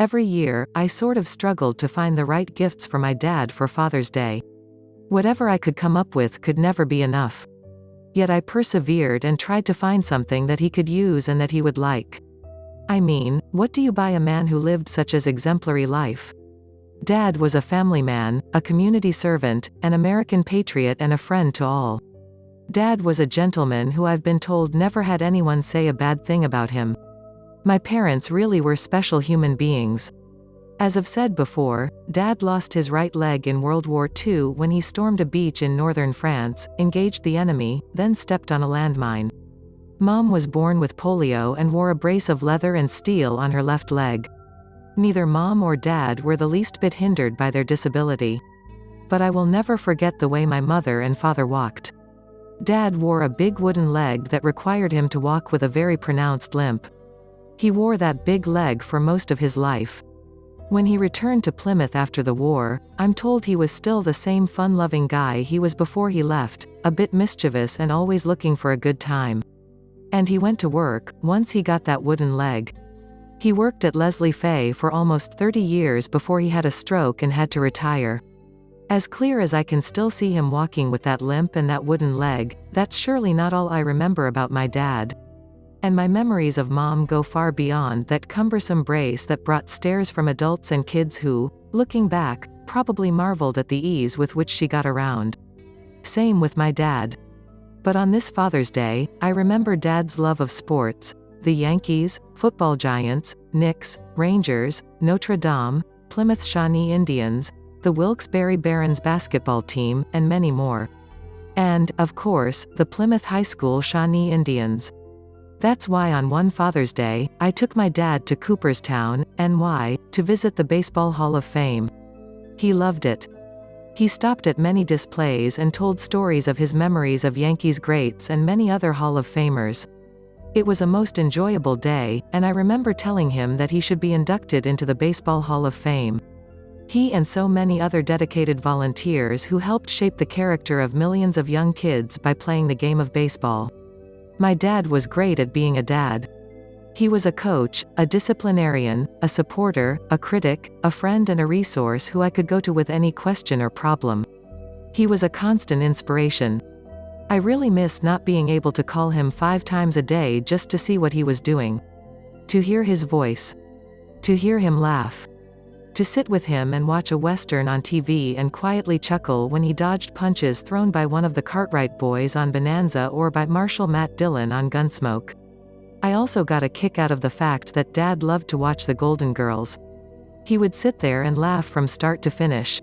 Every year, I sort of struggled to find the right gifts for my dad for Father's Day. Whatever I could come up with could never be enough. Yet I persevered and tried to find something that he could use and that he would like. I mean, what do you buy a man who lived such an exemplary life? Dad was a family man, a community servant, an American patriot and a friend to all. Dad was a gentleman who I've been told never had anyone say a bad thing about him. My parents really were special human beings. As I've said before, Dad lost his right leg in World War II when he stormed a beach in northern France, engaged the enemy, then stepped on a landmine. Mom was born with polio and wore a brace of leather and steel on her left leg. Neither Mom or Dad were the least bit hindered by their disability. But I will never forget the way my mother and father walked. Dad wore a big wooden leg that required him to walk with a very pronounced limp. He wore that big leg for most of his life. When he returned to Plymouth after the war, I'm told he was still the same fun-loving guy he was before he left, a bit mischievous and always looking for a good time. And he went to work, once he got that wooden leg. He worked at Leslie Fay for almost 30 years before he had a stroke and had to retire. As clear as I can still see him walking with that limp and that wooden leg, that's surely not all I remember about my dad. And my memories of Mom go far beyond that cumbersome brace that brought stares from adults and kids who, looking back, probably marveled at the ease with which she got around. Same with my dad. But on this Father's Day, I remember Dad's love of sports: the Yankees, football giants, Knicks, Rangers, Notre Dame, Plymouth Shawnee Indians, the Wilkes-Barre Barons basketball team, and many more. And, of course, the Plymouth High School Shawnee Indians. That's why on one Father's Day, I took my dad to Cooperstown, NY, to visit the Baseball Hall of Fame. He loved it. He stopped at many displays and told stories of his memories of Yankees greats and many other Hall of Famers. It was a most enjoyable day, and I remember telling him that he should be inducted into the Baseball Hall of Fame. He and so many other dedicated volunteers who helped shape the character of millions of young kids by playing the game of baseball. My dad was great at being a dad. He was a coach, a disciplinarian, a supporter, a critic, a friend and a resource who I could go to with any question or problem. He was a constant inspiration. I really miss not being able to call him 5 times a day just to see what he was doing. To hear his voice. To hear him laugh. To sit with him and watch a Western on TV and quietly chuckle when he dodged punches thrown by one of the Cartwright boys on Bonanza or by Marshal Matt Dillon on Gunsmoke. I also got a kick out of the fact that Dad loved to watch the Golden Girls. He would sit there and laugh from start to finish.